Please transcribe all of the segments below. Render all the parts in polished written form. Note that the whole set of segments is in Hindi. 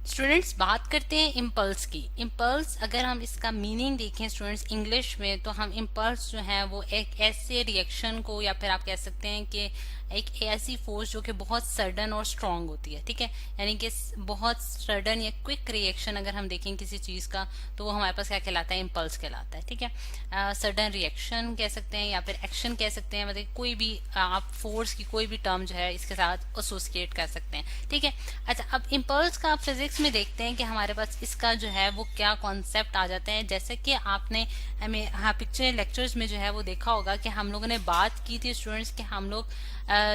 स्टूडेंट्स बात करते हैं इम्पल्स की। इम्पल्स अगर हम इसका मीनिंग देखें स्टूडेंट्स इंग्लिश में, तो हम इम्पल्स जो है वो एक ऐसे रिएक्शन को, या फिर आप कह सकते हैं कि एक ऐसी फोर्स जो कि बहुत सडन और स्ट्रांग होती है, ठीक है। यानी कि बहुत सडन या क्विक रिएक्शन अगर हम देखें किसी चीज का, तो वो हमारे पास क्या कहलाता है, इम्पल्स कहलाता है, ठीक है। सडन रिएक्शन कह सकते हैं या फिर एक्शन कह सकते हैं, मतलब कोई भी आप फोर्स की कोई भी टर्म जो है इसके साथ एसोसिएट कर सकते हैं, ठीक है। अच्छा, अब इम्पल्स का आप फिजिक्स में देखते हैं कि हमारे पास इसका जो है वो क्या कॉन्सेप्ट आ जाते हैं। जैसे कि आपने हमें पिक्चर लेक्चर्स में जो है वो देखा होगा कि हम लोगों ने बात की थी स्टूडेंट्स कि हम लोग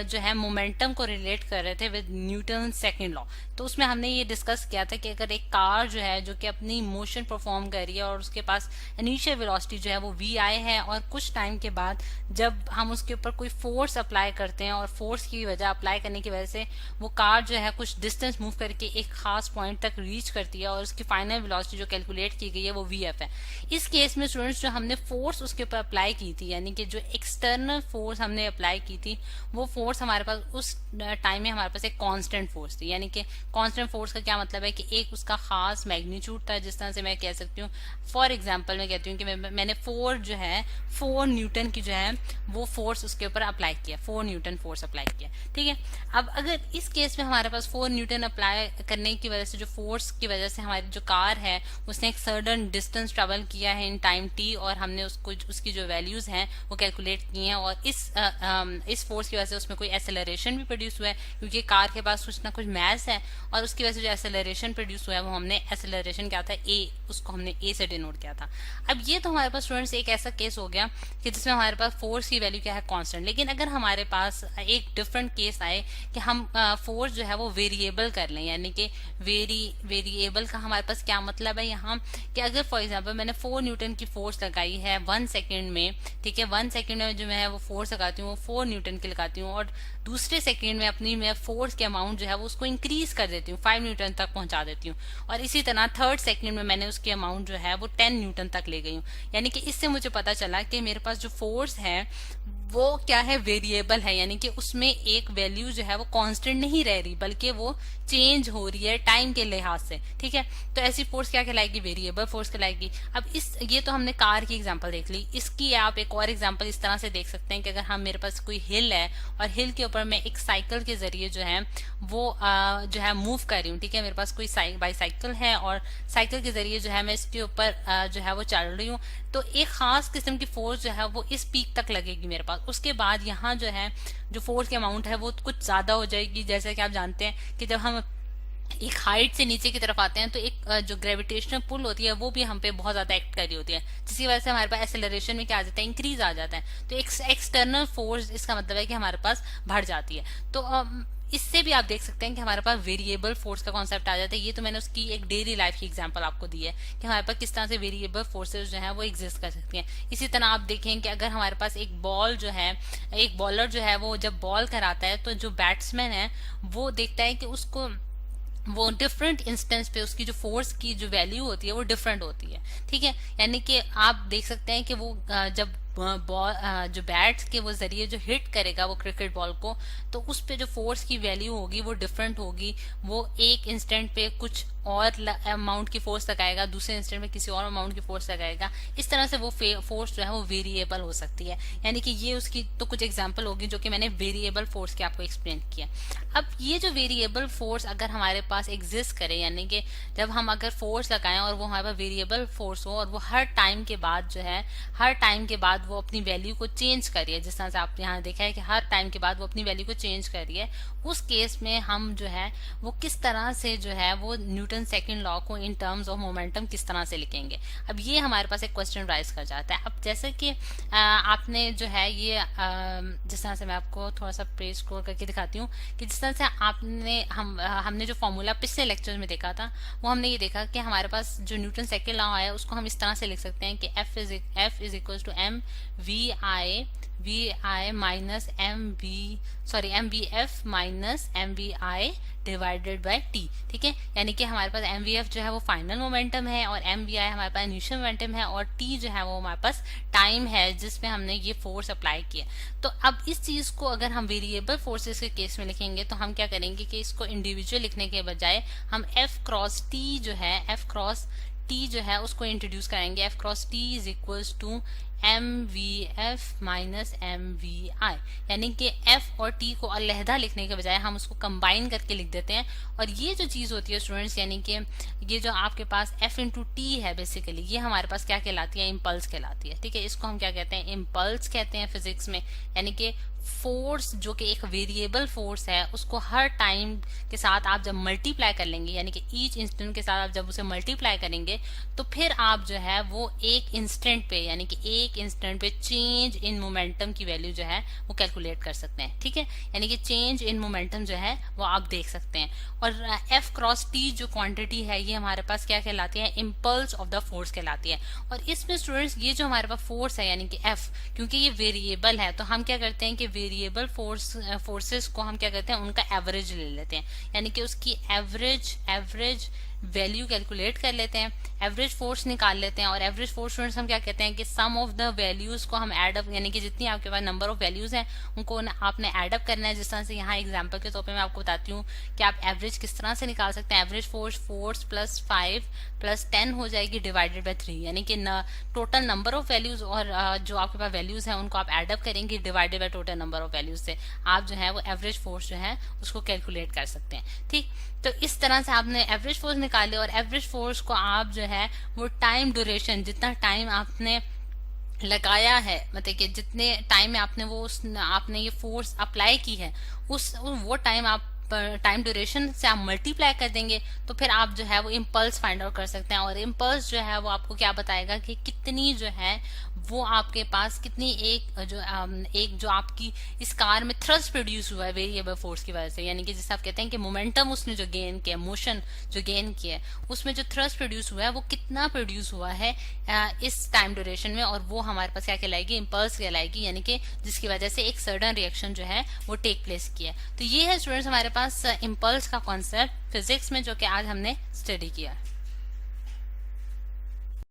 जो है मोमेंटम को रिलेट कर रहे थे विद न्यूटन सेकंड लॉ। तो उसमें हमने ये डिस्कस किया था कि अगर एक कार जो है जो कि अपनी मोशन परफॉर्म कर रही है और उसके पास इनिशियल वेलोसिटी जो है वो वी आई है, और कुछ टाइम के बाद जब हम उसके ऊपर कोई फोर्स अप्लाई करते हैं और फोर्स की वजह अप्लाई करने की वजह से वो कार जो है कुछ डिस्टेंस मूव करके एक खास पॉइंट तक रीच करती है, और उसकी फाइनल वेलोसिटी जो कैलकुलेट की गई है वो वी एफ है। इस केस में स्टूडेंट्स जो हमने फोर्स उसके ऊपर अप्लाई की थी, यानी कि जो एक्सटर्नल फोर्स हमने अप्लाई की थी, वो फोर्स हमारे पास उस टाइम में हमारे पास एक कांस्टेंट फोर्स थी। यानी कि कांस्टेंट फोर्स का क्या मतलब है कि एक उसका खास मैग्नीट्यूड था। जिस तरह से मैं कह सकती हूँ, फॉर एग्जांपल मैं कहती हूँ कि मैंने 4 न्यूटन की जो है वो फोर्स उसके ऊपर अप्लाई किया, 4 न्यूटन फोर्स अप्लाई किया, ठीक है। अब अगर इस केस में हमारे पास 4 न्यूटन अप्लाई करने की वजह से, जो फोर्स की वजह से हमारी जो कार है उसने एक सर्टेन डिस्टेंस ट्रेवल किया है इन टाइम टी, और हमने उसको उसकी जो वैल्यूज हैं वो कैलकुलेट की हैं, और इस फोर्स की वजह से उसमें कोई एक्सेलरेशन भी प्रोड्यूस हुआ है, क्योंकि कार के पास कुछ ना कुछ मैस है, और उसकी वजह से जो एक्सेलरेशन प्रोड्यूस हुआ है वो हमने एक्सेलरेशन क्या था, ए, उसको हमने ए से डिनोट किया था। अब ये तो हमारे पास स्टूडेंट्स एक ऐसा केस हो गया कि जिसमें हमारे पास फोर्स की वैल्यू क्या है, कांस्टेंट। लेकिन अगर हमारे पास एक डिफरेंट केस आए कि हम फोर्स जो है वो वेरिएबल कर लें, यानी कि वेरिएबल का हमारे पास क्या मतलब है यहाँ, कि अगर फॉर एग्जांपल मैंने 4 न्यूटन की फोर्स लगाई है 1 सेकंड में, ठीक है, 1 सेकंड में जो मैं वो फोर्स लगाती हूँ वो 4 न्यूटन की लगाती हूँ, और दूसरे सेकंड में अपनी मैं फोर्स के अमाउंट जो है वो उसको इंक्रीज कर देती हूँ, 5 न्यूटन तक पहुंचा देती हूँ, और इसी तरह थर्ड सेकंड में मैंने उसकी अमाउंट जो है वो 10 न्यूटन तक ले गई हूँ। यानी कि इससे मुझे पता चला कि मेरे पास जो फोर्स है वो क्या है, वेरिएबल है, यानी कि उसमें एक वैल्यू जो है वो कांस्टेंट नहीं रह रही, बल्कि वो चेंज हो रही है टाइम के लिहाज से, ठीक है। तो ऐसी फोर्स क्या कहलाएगी, वेरिएबल फोर्स कहलाएगी। अब ये तो हमने कार की एग्जांपल देख ली। इसकी आप एक और एग्जांपल इस तरह से देख सकते हैं कि अगर हम, मेरे पास कोई हिल है और हिल के ऊपर मैं एक साइकिल के जरिए जो है वो जो है मूव कर रही हूँ, ठीक है। मेरे पास कोई बाईसाइकिल है और साइकिल के जरिए जो है मैं इसके ऊपर जो है वो चल रही हूँ, तो एक खास किस्म की फोर्स जो है वो इस पीक तक लगेगी मेरे पास। उसके बाद यहाँ जो है जो फोर्स की अमाउंट है वो कुछ ज्यादा हो जाएगी। जैसे कि आप जानते हैं कि जब हम एक हाइट से नीचे की तरफ आते हैं तो एक जो ग्रेविटेशनल पुल होती है वो भी हम पे बहुत ज्यादा एक्ट कर रही होती है, जिसकी वजह से हमारे पास एक्सेलरेशन में क्या आ जाता है, इंक्रीज आ जाता है। तो एक एक्सटर्नल फोर्स, इसका मतलब है कि हमारे पास बढ़ जाती है। तो इससे भी आप देख सकते हैं कि हमारे पास वेरिएबल फोर्स का कॉन्सेप्ट आ जाता है। ये तो मैंने उसकी एक डेली लाइफ की एग्जांपल आपको दी है कि हमारे पास किस तरह से वेरिएबल फोर्सेस जो है वो एग्जिस्ट कर सकती हैं। इसी तरह आप देखें कि अगर हमारे पास एक बॉल जो है, एक बॉलर जो है वो जब बॉल कराता है, तो जो बैट्समैन है वो देखता है कि उसको वो डिफरेंट इंस्टेंस पे उसकी जो फोर्स की जो वैल्यू होती है वो डिफरेंट होती है, ठीक है। यानी कि आप देख सकते हैं कि वो जब बॉल जो बैट्स के वो जरिए जो हिट करेगा वो क्रिकेट बॉल को, तो उस पे जो फोर्स की वैल्यू होगी वो डिफरेंट होगी। वो एक इंस्टेंट पे कुछ और अमाउंट की फोर्स लगाएगा, दूसरे इंस्टेंट में किसी और अमाउंट की फोर्स लगाएगा। इस तरह से वो फोर्स जो है वो वेरिएबल हो सकती है। यानी कि ये उसकी तो कुछ एग्जांपल होगी जो कि मैंने वेरिएबल फोर्स के आपको एक्सप्लेन किया। अब ये जो वेरिएबल फोर्स अगर हमारे पास एग्जिस्ट करे, यानी कि जब हम अगर फोर्स लगाएं और वो हमारे पास वेरिएबल फोर्स हो, और वो हर टाइम के बाद जो है, हर टाइम के बाद वो अपनी वैल्यू को चेंज करिए, जिस तरह से आप यहाँ देखा है कि हर टाइम के बाद वो अपनी वैल्यू को चेंज करिए, उस केस में हम जो है वो किस तरह से जो है वो न्यूटन सेकंड लॉ को इन टर्म्स ऑफ मोमेंटम किस तरह से लिखेंगे। अब ये हमारे पास एक क्वेश्चन राइज कर जाता है। अब जैसे कि आपने जो है ये जिस तरह से मैं आपको थोड़ा सा पेज स्क्रॉल करके दिखाती हूँ कि जिस तरह से हमने जो फॉर्मूला पिछले लेक्चर में देखा था, वो हमने ये देखा कि हमारे पास जो न्यूटन सेकंड लॉ है उसको हम इस तरह से लिख सकते हैं कि F is equal to V I minus M V F minus M V I divided by T. ठीक है, यानी कि हमारे पास mvf जो है वो फाइनल मोमेंटम है और mvi हमारे पास इनिशियल मोमेंटम है और t जो है वो हमारे पास टाइम है जिसमें हमने ये फोर्स अप्लाई किया। तो अब इस चीज को अगर हम वेरिएबल फोर्सेस के केस में लिखेंगे तो हम क्या करेंगे कि इसको इंडिविजुअल लिखने के बजाय हम F क्रॉस T जो है, F क्रॉस T जो है उसको इंट्रोड्यूस करेंगे। F cross T is equals to mvf minus mvi, यानी कि f और t को अलहदा लिखने के बजाय हम उसको कंबाइन करके लिख देते हैं। और ये जो चीज होती है स्टूडेंट्स, यानी कि ये जो आपके पास f इंटू टी है बेसिकली, ये हमारे पास क्या कहलाती है, इम्पल्स कहलाती है। ठीक है, इसको हम क्या कहते हैं, इम्पल्स कहते हैं फिजिक्स में। यानी कि फोर्स जो कि एक वेरिएबल फोर्स है उसको हर टाइम के साथ आप जब मल्टीप्लाई कर लेंगे, यानी कि ईच इंस्टेंट के साथ आप जब उसे मल्टीप्लाई करेंगे तो फिर आप जो है वो एक इंस्टेंट पे, यानी कि एक इंस्टेंट पे चेंज इन मोमेंटम की वैल्यू जो है वो कैलकुलेट कर सकते हैं। ठीक है, यानी कि चेंज इन मोमेंटम जो है वो आप देख सकते हैं। और एफ क्रॉस टी जो क्वांटिटी है ये हमारे पास क्या कहलाती है, इम्पल्स ऑफ द फोर्स कहलाती है। और इसमें स्टूडेंट्स ये जो हमारे पास फोर्स है यानी कि एफ, क्योंकि ये वेरिएबल है तो हम क्या करते हैं कि वेरिएबल फोर्सेस को हम क्या करते हैं, उनका एवरेज ले लेते हैं, यानी कि उसकी एवरेज वैल्यू कैलकुलेट कर लेते हैं, एवरेज फोर्स निकाल लेते हैं। और एवरेज फोर्स स्टूडेंट्स हम क्या कहते हैं कि सम ऑफ द वैल्यूज को हम एड अप, यानी कि जितनी आपके पास नंबर ऑफ वैल्यूज हैं उनको आपने एड अप करना है। जिस तरह से यहाँ एग्जांपल के तौर पे मैं आपको बताती हूँ कि आप एवरेज किस तरह से निकाल सकते हैं। एवरेज फोर्स प्लस 5 प्लस 10 हो जाएगी डिवाइडेड बाय 3, यानी कि टोटल नंबर ऑफ वैल्यूज और जो आपके पास वैल्यूज हैं उनको आप एड अप करेंगे divided by total number of values से आप जो है वो एवरेज फोर्स जो है उसको कैलकुलेट कर सकते हैं। ठीक, तो इस तरह से आपने एवरेज फोर्स निकाले और एवरेज फोर्स को आप जो है वो टाइम ड्यूरेशन, जितना टाइम आपने लगाया है, मतलब कि जितने टाइम में आपने ये फोर्स अप्लाई की है वो टाइम आप टाइम ड्यूरेशन से आप मल्टीप्लाई कर देंगे तो फिर आप जो है वो इम्पल्स फाइंड आउट कर सकते हैं। और इम्पल्स जो है वो आपको क्या बताएगा कि कितनी जो है वो आपके पास कितनी एक जो आपकी इस कार में थ्रस्ट प्रोड्यूस हुआ है वेरिएबल फोर्स की वजह से, यानी कि जैसे आप कहते हैं कि मोमेंटम उसने जो गेन किया, मोशन जो गेन किया है उसमें जो थ्रस्ट प्रोड्यूस हुआ है वो कितना प्रोड्यूस हुआ है इस टाइम ड्यूरेशन में, और वो हमारे पास क्या कहलाएगी, इम्पल्स कहलाएगी, यानी कि जिसकी वजह से एक सडन रिएक्शन जो है वो टेक प्लेस किया। तो ये है स्टूडेंट्स हमारे पास इम्पल्स का कॉन्सेप्ट फिजिक्स में जो कि आज हमने स्टडी किया।